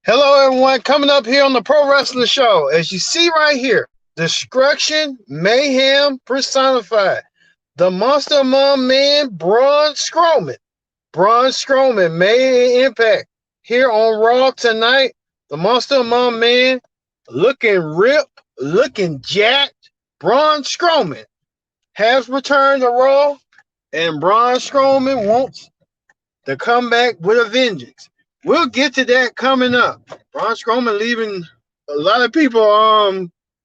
Hello, everyone. Coming up here on the Pro Wrestling Show. As you see right here, destruction, mayhem personified. The Monster Among Men, Braun Strowman. Braun Strowman made an impact here on Raw tonight. The Monster Among Men looking ripped, looking jacked. Braun Strowman has returned to Raw, and Braun Strowman wants to come back with a vengeance. We'll get to that coming up. Braun Strowman leaving a lot of people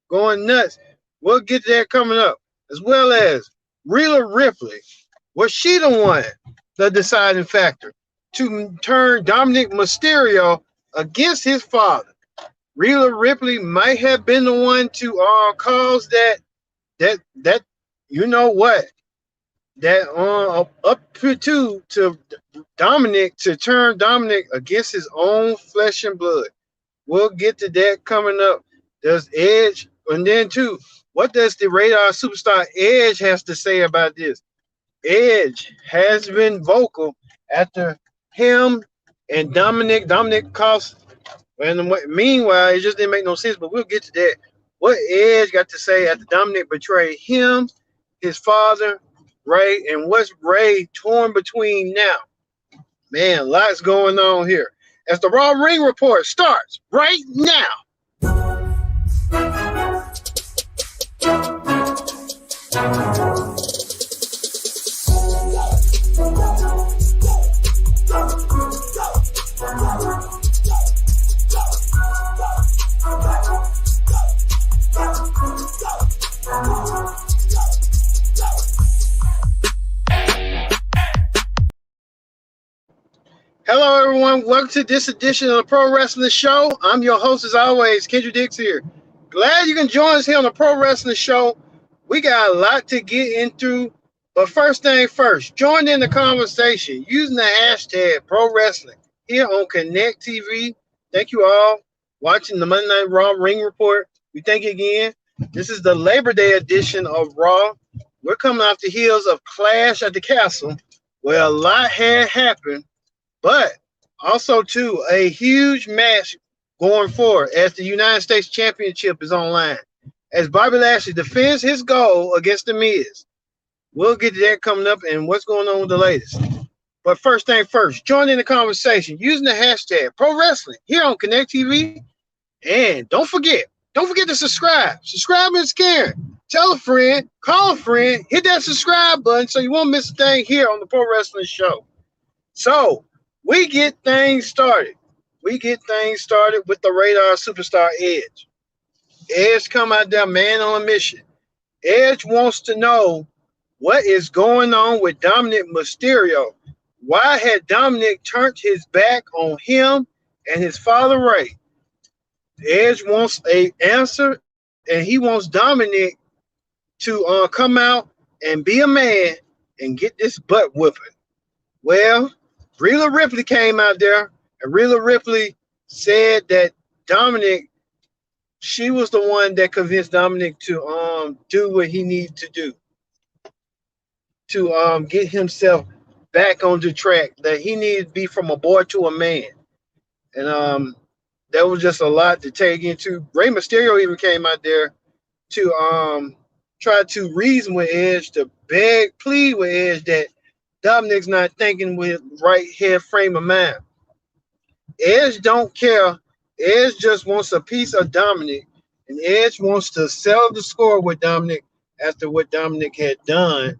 going nuts. We'll get to that coming up. As well as Rhea Ripley. Was she the one, the deciding factor, to turn Dominic Mysterio against his father? Rhea Ripley might have been the one to cause that you know what that up to Dominic, to turn Dominic against his own flesh and blood. We'll get to that coming up. Does Edge, and then too, what does the Radar Superstar Edge has to say about this? Edge has been vocal after him and Dominic cost. And meanwhile, it just didn't make no sense, but we'll get to that. What Edge got to say after Dominic betrayed him, his father, Ray, and what's Ray torn between now? Man, lots going on here. As the Raw Ring Report starts right now. Hello, everyone. Welcome to this edition of the Pro Wrestling Show. I'm your host, as always, Kendra Dix here. Glad you can join us here on the Pro Wrestling Show. We got a lot to get into, but first thing first, join in the conversation using the hashtag Pro Wrestling here on Connect TV. Thank you all watching the Monday Night Raw Ring Report. We thank you again. This is the Labor Day edition of Raw. We're coming off the heels of Clash at the Castle, where a lot had happened. But also, too, a huge match going forward as the United States Championship is online. As Bobby Lashley defends his goal against The Miz. We'll get to that coming up and what's going on with the latest. But first thing first, join in the conversation using the hashtag Pro Wrestling here on Connect TV. And don't forget to subscribe. Subscribe and scaring. Tell a friend, call a friend, hit that subscribe button so you won't miss a thing here on the Pro Wrestling Show. So, we get things started. with the Radar Superstar Edge. Edge come out there, man on a mission. Edge wants to know what is going on with Dominic Mysterio. Why had Dominic turned his back on him and his father Ray? Edge wants an answer, and he wants Dominic to come out and be a man and get this butt whooping. Well, Rhea Ripley came out there, and Rhea Ripley said that Dominic, she was the one that convinced Dominic to do what he needed to do to get himself back on the track, that he needed to be from a boy to a man. And that was just a lot to take into. Rey Mysterio even came out there to try to reason with Edge, to plead with Edge that Dominic's not thinking with right head frame of mind. Edge don't care. Edge just wants a piece of Dominic, and Edge wants to settle the score with Dominic after what Dominic had done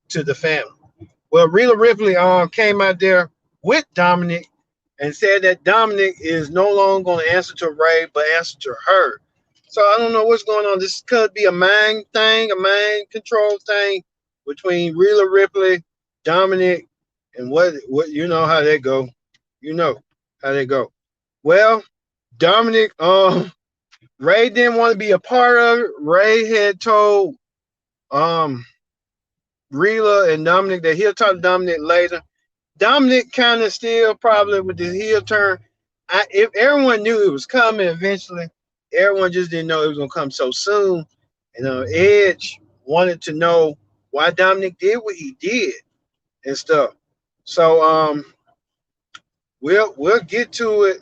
to the family. Well, Rhea Ripley came out there with Dominic and said that Dominic is no longer going to answer to Ray, but answer to her. So I don't know what's going on. This could be a mind thing, a mind control thing between Rhea Ripley, Dominic, and what you know how they go. You know how they go. Well, Dominic, Ray didn't want to be a part of it. Ray had told Rhea and Dominic that he'll talk to Dominic later. Dominic kind of still probably with the heel turn. If everyone knew it was coming eventually, everyone just didn't know it was going to come so soon. And Edge wanted to know why Dominic did what he did and stuff. So we'll get to it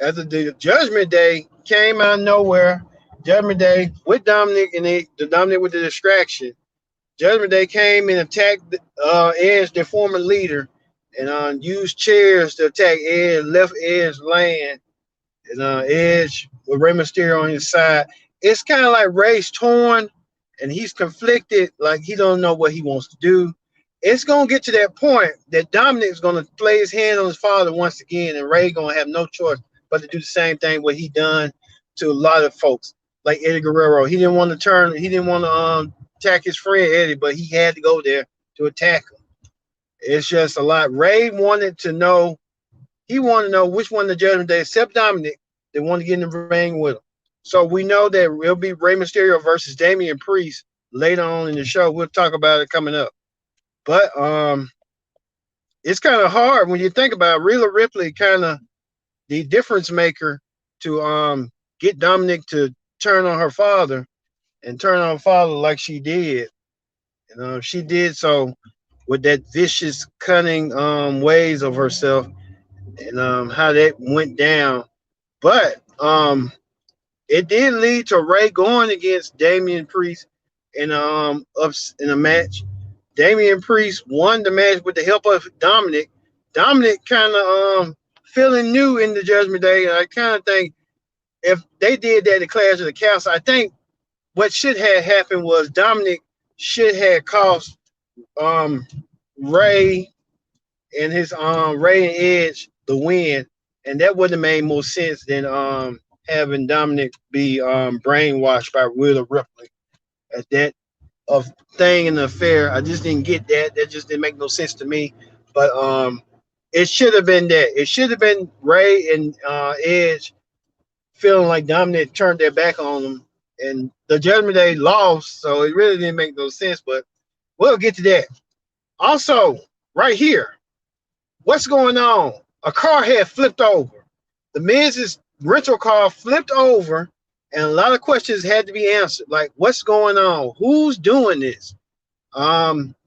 After the Judgment Day came out of nowhere, Judgment Day with Dominic and the Dominic with the distraction. Judgment Day came and attacked Edge, their former leader, and used chairs to attack Edge, left Edge land, and Edge with Rey Mysterio on his side. It's kind of like Rey's torn, and he's conflicted, like he don't know what he wants to do. It's gonna get to that point that Dominic's gonna play his hand on his father once again, and Rey gonna have no choice but to do the same thing what he done to a lot of folks, like Eddie Guerrero. He didn't want to turn, he didn't want to attack his friend Eddie, but he had to go there to attack him. It's just a lot. Rey wanted to know, he wanted to know which one of the Judgment Day, except Dominic, they want to get in the ring with him. So we know that it'll be Rey Mysterio versus Damian Priest later on in the show. We'll talk about it coming up. But it's kind of hard when you think about it. Rhea Ripley, kind of the difference maker to get Dominic to turn on her father and turn on her father like she did. And she did so with that vicious, cunning ways of herself, and how that went down. But it did lead to Rey going against Damian Priest in in a match. Damian Priest won the match with the help of Dominic. Dominic kind of feeling new in the Judgment Day. I kind of think if they did that at Clash of the Castle, I think what should have happened was Dominic should have cost Rey and his Rey and Edge the win, and that would have made more sense than having Dominic be brainwashed by Rhea Ripley at that of thing in the affair. I just didn't get that. That just didn't make no sense to me. But it should have been that. It should have been Rey and Edge feeling like Dominic turned their back on them, and the Judgment Day lost, so it really didn't make no sense. But we'll get to that. Also, right here, what's going on? A car had flipped over. The Miz's rental car flipped over, and a lot of questions had to be answered. Like, what's going on? Who's doing this?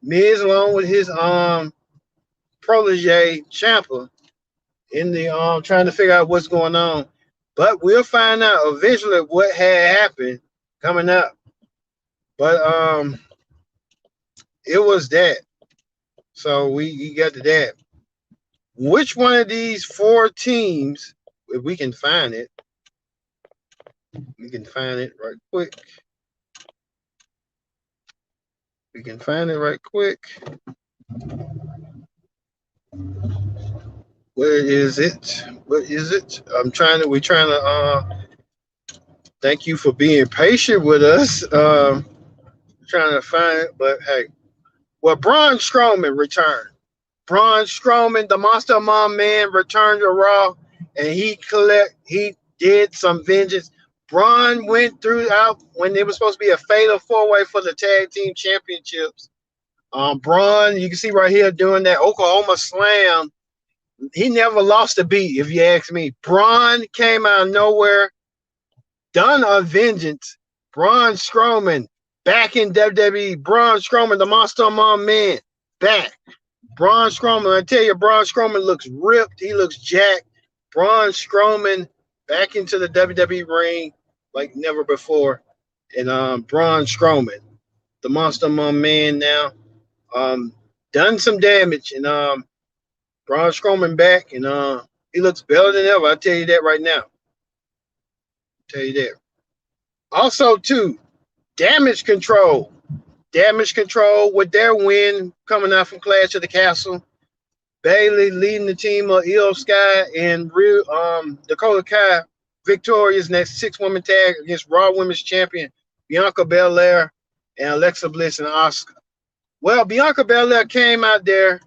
Miz, along with his protege Ciampa, in the trying to figure out what's going on. But we'll find out eventually what had happened coming up. But it was that. So we got to that. Which one of these four teams, if we can find it, we can find it right quick. We can find it right quick. Where is it? Where is it? We're trying to thank you for being patient with us. Trying to find it, but hey. Well, Braun Strowman returned. Braun Strowman, the Monster Among Men, returned to Raw, and he did some vengeance. Braun went throughout when it was supposed to be a fatal four-way for the tag team championships. Braun, you can see right here doing that Oklahoma Slam. He never lost a beat, if you ask me. Braun came out of nowhere, done a vengeance. Braun Strowman back in WWE. Braun Strowman, the Monster Among Men, back. Braun Strowman, I tell you, Braun Strowman looks ripped. He looks jacked. Braun Strowman back into the WWE ring like never before. And Braun Strowman, the Monster Among Men now, done some damage. And Braun Strowman back, and he looks better than ever. I'll tell you that right now. Tell you that. Also, too, Damage Control. Damage Control with their win coming out from Clash of the Castle. Bayley leading the team of Io Sky and Dakota Kai victorious in that 6-woman tag against Raw Women's Champion Bianca Belair and Alexa Bliss and Asuka. Well, Bianca Belair came out there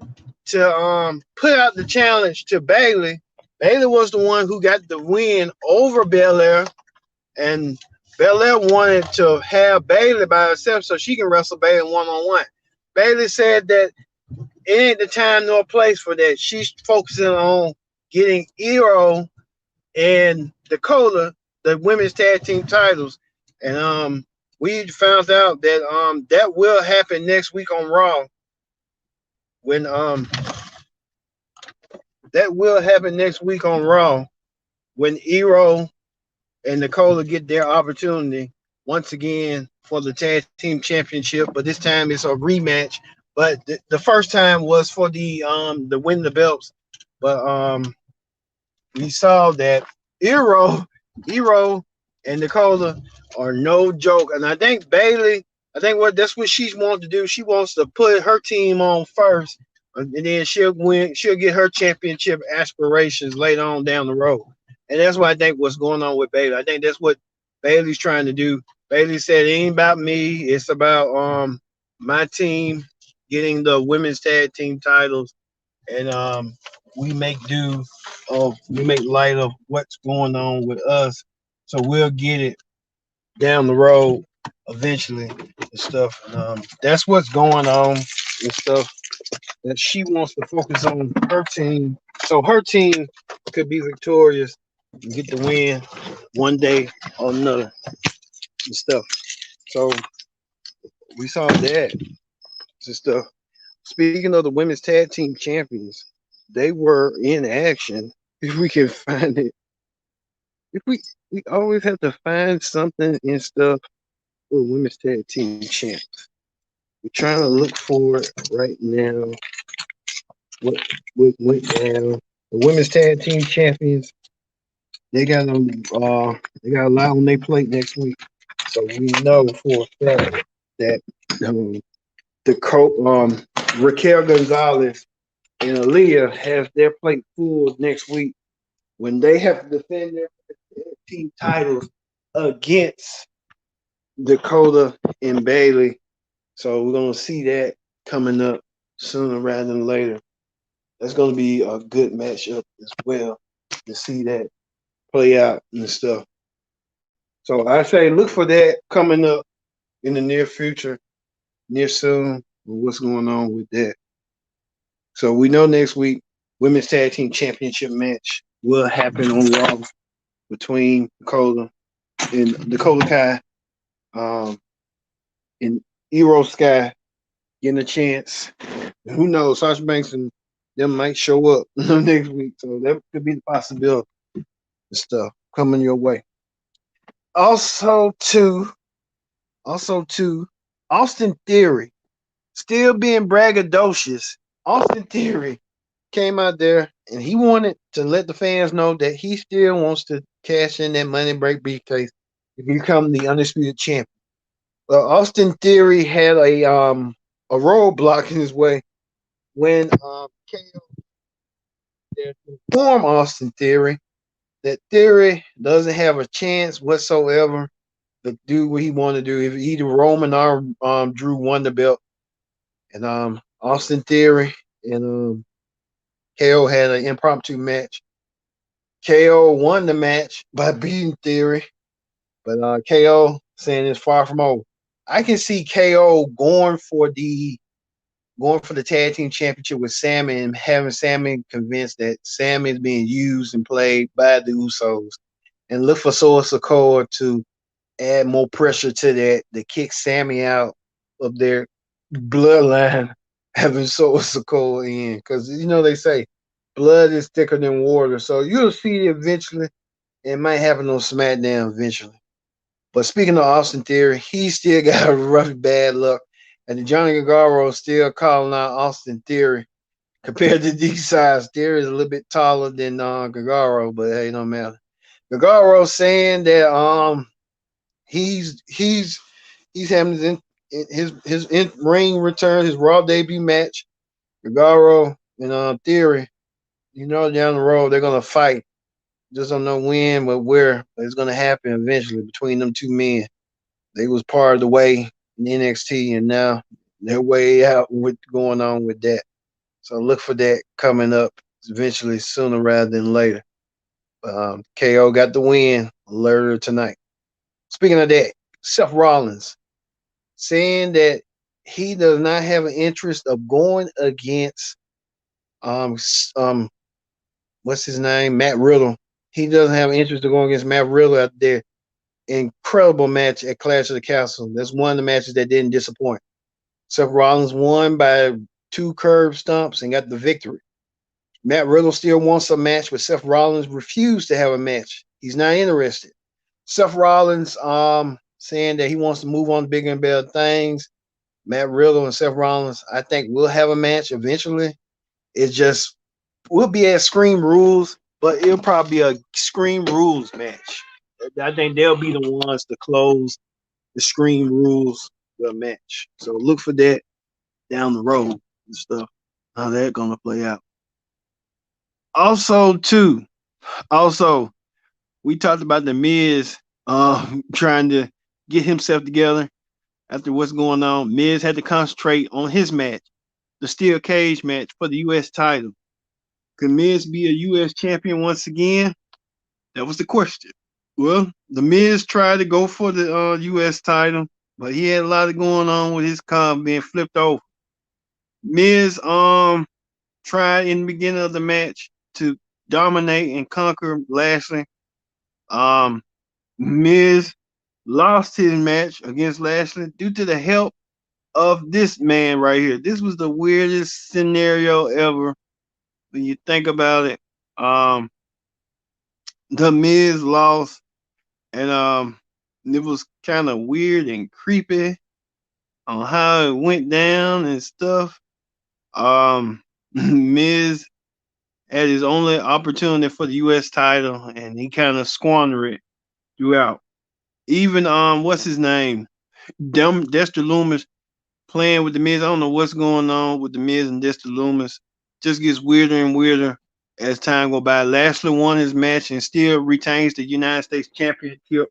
to put out the challenge to Bayley. Bayley was the one who got the win over Belair, and Belair wanted to have Bayley by herself so she can wrestle Bayley one-on-one. Bayley said that it ain't the time nor place for that. She's focusing on getting Io and Dakota the women's tag team titles. And we found out that that will happen next week on Raw. When that will happen next week on Raw when Hero and Nicola get their opportunity once again for the tag team championship, but this time it's a rematch. But the first time was for the win the belts. But we saw that Hero and Nicola are no joke. And I think Bailey, I think that's what she wants to do. She wants to put her team on first, and then she'll win. She'll get her championship aspirations later on down the road. And that's what I think what's going on with Bailey. I think that's what Bailey's trying to do. Bailey said it ain't about me. It's about my team getting the women's tag team titles, and we make do of we make light of what's going on with us, so we'll get it down the road eventually and stuff. And that's what's going on and stuff. That she wants to focus on her team, so her team could be victorious and get the win one day or another and stuff. So we saw that and stuff. Speaking of the women's tag team champions, they were in action. If we can find it, if we always have to find something and stuff for women's tag team champs. We're trying to look for it right now. What went down? The women's tag team champions. They got they got a lot on their plate next week. So we know for a fact that um, Raquel Gonzalez and Aaliyah has their plate full next week when they have to defend their team titles against Dakota and Bailey. So we're gonna see that coming up sooner rather than later. That's gonna be a good matchup as well to see that play out and stuff. So I say look for that coming up in the near future, near soon. What's going on with that? So we know next week women's tag team championship match will happen on Raw between Dakota Kai, and Hero Sky getting a chance. Who knows? Sasha Banks and them might show up next week, so that could be the possibility and stuff coming your way. Also, Austin Theory still being braggadocious. Austin Theory came out there and he wanted to let the fans know that he still wants to cash in that money break briefcase to become the undisputed champion. Well, Austin Theory had a roadblock in his way when KO informed Austin Theory that Theory doesn't have a chance whatsoever to do what he wanted to do. If either Roman or Drew won the belt, and Austin Theory and KO had an impromptu match. KO won the match by beating Theory, but KO saying it's far from over. I can see KO going for the tag team championship with Sammy and having Sammy convinced that Sammy is being used and played by the Usos, and look for Source Sokoa to add more pressure to that to kick Sammy out of their bloodline, having Source Sokoa in, because they say blood is thicker than water, so you'll see it eventually. It might happen on SmackDown eventually. But speaking of Austin Theory, he still got a rough bad luck. And Johnny Gargano still calling out Austin Theory. Compared to these size, Theory is a little bit taller than Gargano, but hey, no matter. Gargano saying that he's having his in ring return, his Raw debut match. Gargano and Theory, down the road they're gonna fight. Just don't know when, but where. But it's gonna happen eventually between them two men. They was part of the way in NXT, and now they're way out with going on with that. So look for that coming up eventually, sooner rather than later. KO got the win later tonight. Speaking of that, Seth Rollins saying that he does not have an interest of going against what's his name, Matt Riddle. He doesn't have an interest of going against Matt Riddle out there. Incredible match at Clash of the Castle. That's one of the matches that didn't disappoint. Seth Rollins won by 2 curb stomps and got the victory. Matt Riddle still wants a match, but Seth Rollins refused to have a match. He's not interested. Seth Rollins saying that he wants to move on to bigger and better things. Matt Riddle and Seth Rollins, I think, will have a match eventually. It just will be at Scream Rules, but it'll probably be a Scream Rules match. I think they'll be the ones to close the Scream Rules match. So look for that down the road and stuff. How that's gonna play out. Also, we talked about the Miz trying to get himself together after what's going on. Miz had to concentrate on his match, the steel cage match for the U.S. title. Could Miz be a U.S. champion once again? That was the question. Well, the Miz tried to go for the U.S. title, but he had a lot of going on with his car being flipped over. Miz tried in the beginning of the match to dominate and conquer Lashley. Miz lost his match against Lashley due to the help of this man right here. This was the weirdest scenario ever when you think about it. The Miz lost, and it was kind of weird and creepy on how it went down and stuff. Miz had his only opportunity for the U.S. title, and he kind of squandered it throughout. Even what's his name? Dexter Lumis playing with the Miz. I don't know what's going on with the Miz and Dexter Lumis. Just gets weirder and weirder as time go by. Lashley won his match and still retains the United States Championship.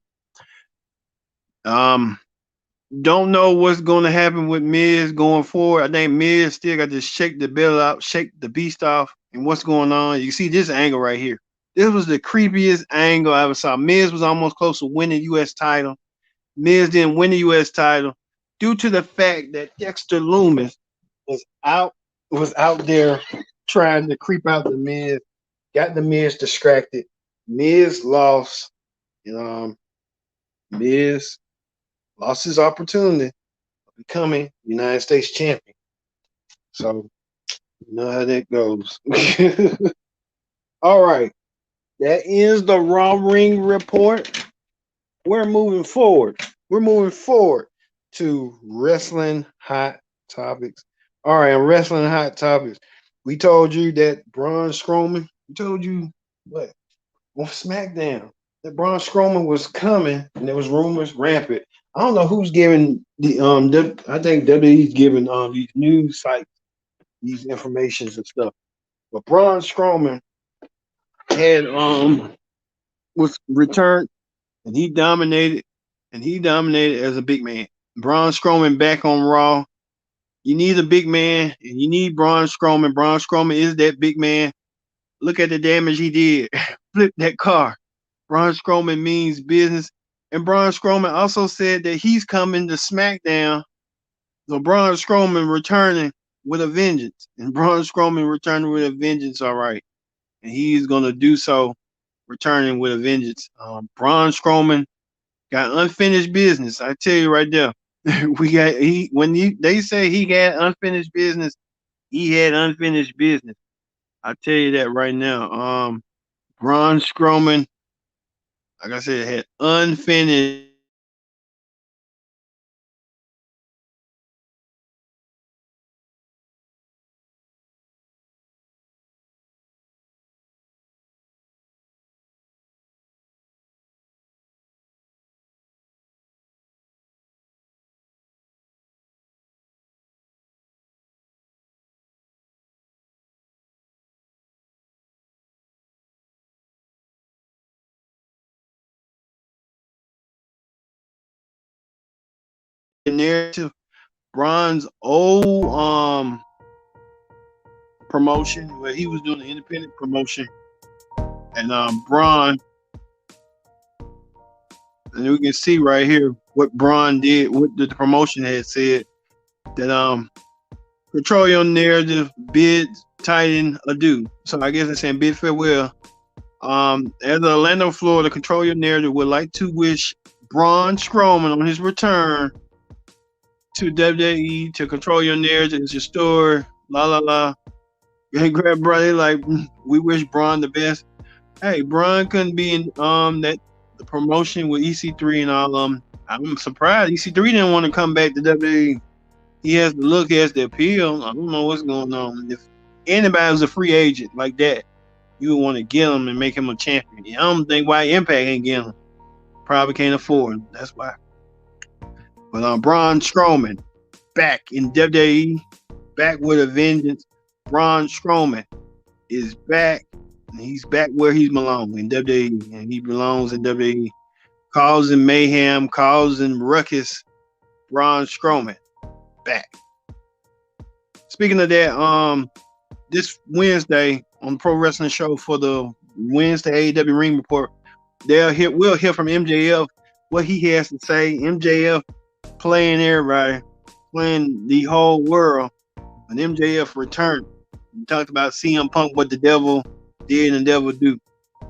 Don't know what's going to happen with Miz going forward. I think Miz still got to shake the bill out, shake the beast off, and what's going on. You see this angle right here. This was the creepiest angle I ever saw. Miz was almost close to winning the U.S. title. Miz didn't win the U.S. title due to the fact that Dexter Lumis was out there trying to creep out the Miz, got the Miz distracted. Miz lost. Miz lost his opportunity of becoming United States champion. So you know how that goes. All right. That ends the Raw Ring report. We're moving forward. To Wrestling Hot Topics. All right, Wrestling Hot Topics. We told you that Braun Strowman, we told you what? On SmackDown, that Braun Strowman was coming, and there was rumors rampant. I don't know who's giving the I think WWE's giving these news sites these informations and stuff. But Braun Strowman had was returned, and he dominated as a big man. Braun Strowman back on Raw. You need a big man, and you need Braun Strowman. Braun Strowman is that big man. Look at the damage he did. Flip that car. Braun Strowman means business. And Braun Strowman also said that he's coming to SmackDown. So Braun Strowman returning with a vengeance. And Braun Strowman returning with a vengeance, all right. And he's going to do so, returning with a vengeance. Braun Strowman got unfinished business. I tell you right there. They say he got unfinished business, he had unfinished business. I tell you that right now. Braun Strowman, like I said, had unfinished. Narrative. Braun's old promotion where he was doing the independent promotion, and Braun, and we can see right here what Braun did, what the promotion had said, that control your narrative, bid tighten adieu. So I guess they're saying bid farewell. As Orlando, Florida, control your narrative would like to wish Braun Strowman on his return to WWE to control your narrative. It's your story. La la la. They grab Braun. Like we wish Braun the best. Hey, Braun couldn't be in that the promotion with EC3 and all. I'm surprised EC3 didn't want to come back to WWE. He has the look, he has the appeal. I don't know what's going on. If anybody was a free agent like that, you would want to get him and make him a champion. I don't think why Impact ain't getting him. Probably can't afford him. That's why. But Braun Strowman back in WWE, back with a vengeance. Braun Strowman is back. And he's back where he belongs in WWE, and he belongs in WWE. Causing mayhem, causing ruckus. Braun Strowman back. Speaking of that, this Wednesday on the Pro Wrestling Show for the Wednesday AEW Ring Report, we'll hear from MJF what he has to say. MJF playing everybody, playing the whole world. When MJF returned, we talked about CM Punk, what the devil did and the devil do.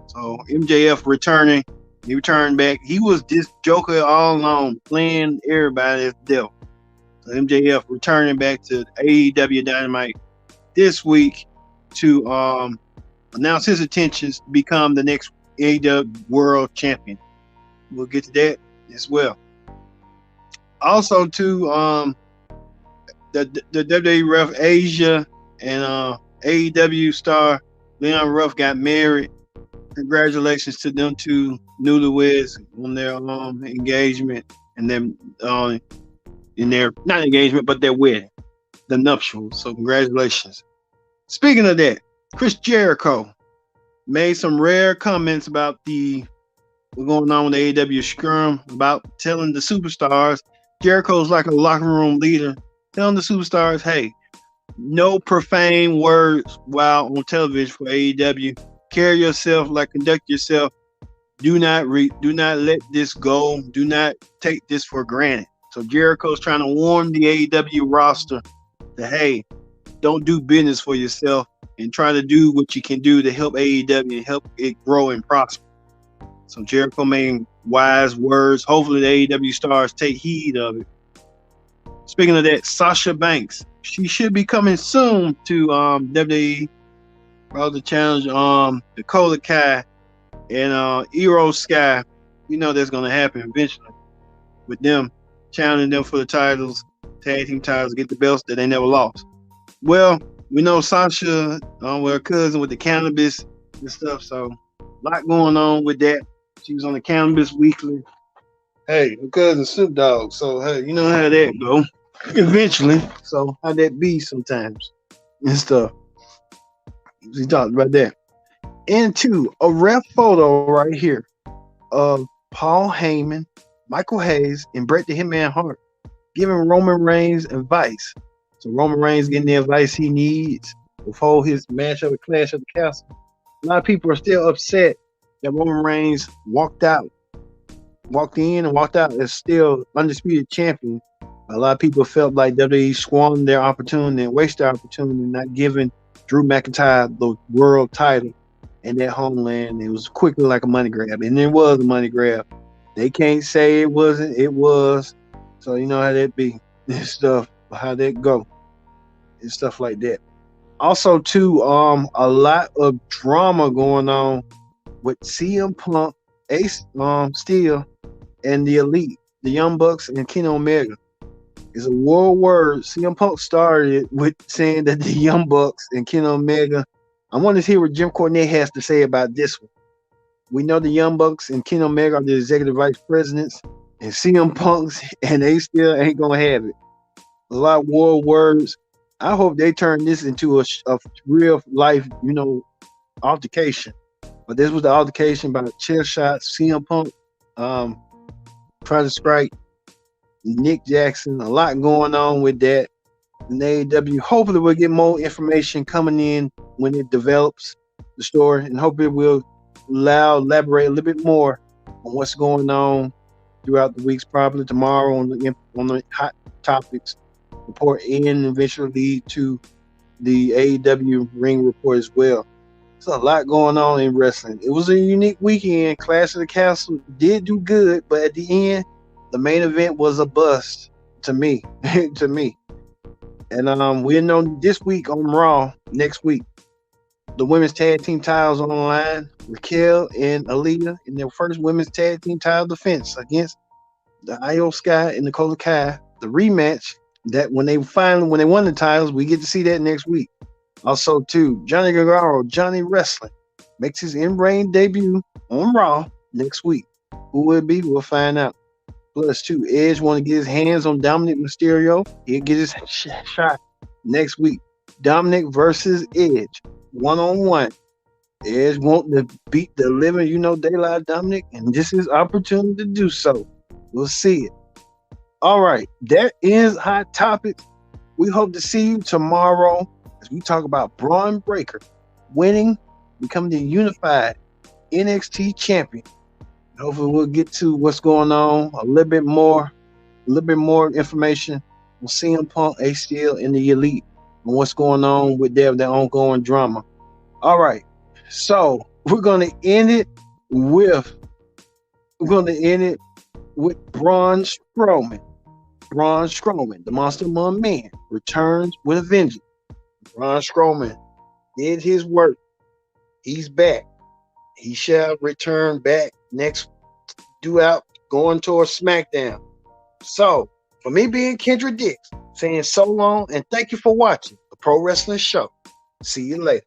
So MJF returning, he returned back. He was this Joker all along, playing everybody as the devil. So MJF returning back to AEW Dynamite this week to announce his intentions to become the next AEW World Champion. We'll get to that as well. Also, too, the WWE ref Asia and AEW star Leon Ruff got married. Congratulations to them two newlyweds on their engagement and them in their not engagement but their wedding, the nuptials. So congratulations. Speaking of that, Chris Jericho made some rare comments about what's going on with the AEW scrum, about telling the superstars. Jericho's like a locker room leader, telling the superstars, hey, no profane words while on television for AEW. Carry yourself, conduct yourself. Do not let this go. Do not take this for granted. So Jericho's trying to warn the AEW roster that, hey, don't do business for yourself and try to do what you can do to help AEW and help it grow and prosper. So Jericho made wise words. Hopefully the AEW stars take heed of it. Speaking of that, Sasha Banks, she should be coming soon to WWE to challenge Dakota Kai and Iro Sky. You know that's going to happen eventually with them challenging them for the titles, tag team titles, get the belts that they never lost. Well, we know Sasha, with her cousin with the cannabis and stuff, so a lot going on with that. She was on the Cannabis Weekly. Hey, her cousin Snoop Dogg, so hey, you know how that go eventually. So how that be sometimes and stuff. We talked about that. And two, a ref photo right here of Paul Heyman, Michael Hayes, and Bret the Hitman Hart giving Roman Reigns advice. So Roman Reigns getting the advice he needs before his matchup with Clash of the Castle. A lot of people are still upset that Roman Reigns walked in and walked out as still undisputed champion. A lot of people felt like WWE squandered their opportunity and wasted their opportunity, not giving Drew McIntyre the world title in their homeland. It was quickly like a money grab, and it was a money grab. They can't say it wasn't. It was. So you know how that be and stuff, how that go and stuff like that. Also, too, a lot of drama going on with CM Punk, Ace Steel, and the Elite, the Young Bucks, and Kenny Omega. It's a war word. CM Punk started with saying that the Young Bucks and Kenny Omega. I want to hear what Jim Cornette has to say about this one. We know the Young Bucks and Kenny Omega are the executive vice presidents, and CM Punks and Ace Steel ain't gonna have it. A lot of war words. I hope they turn this into a real life, altercation. But this was the altercation by the chair shots. CM Punk tried to strike Nick Jackson. A lot going on with that. And AEW, hopefully we'll get more information coming in when it develops the story, and hopefully we'll elaborate a little bit more on what's going on throughout the weeks, probably tomorrow on the hot topics report, and eventually lead to the AEW ring report as well. There's a lot going on in wrestling. It was a unique weekend. Clash of the Castle did do good, but at the end, the main event was a bust to me. And we'll know this week on Raw next week the women's tag team titles on the line. Raquel and Aaliyah in their first women's tag team title defense against the Io Sky and Dakota Kai. The rematch that when they won the titles, we get to see that next week. Also, too, Johnny Gargano, Johnny Wrestling, makes his in-ring debut on Raw next week. Who will it be? We'll find out. Plus, too, Edge want to get his hands on Dominic Mysterio. He'll get his shot next week. Dominic versus Edge, one-on-one. Edge want to beat the living, daylight Dominic, and this is opportunity to do so. We'll see it. All right, that is Hot Topics. We hope to see you tomorrow as we talk about Braun Breaker winning, becoming the unified NXT champion. Hopefully we'll get to what's going on a little bit more information. We'll see CM Punk, ACL, and the Elite and what's going on with their ongoing drama. All right, so we're going to end it with Braun Strowman. Braun Strowman, the Monster Among Men, returns with a vengeance. Braun Strowman did his work. He's back. He shall return back next going towards SmackDown. So, for me being Kendra Dix, saying so long and thank you for watching the Pro Wrestling Show. See you later.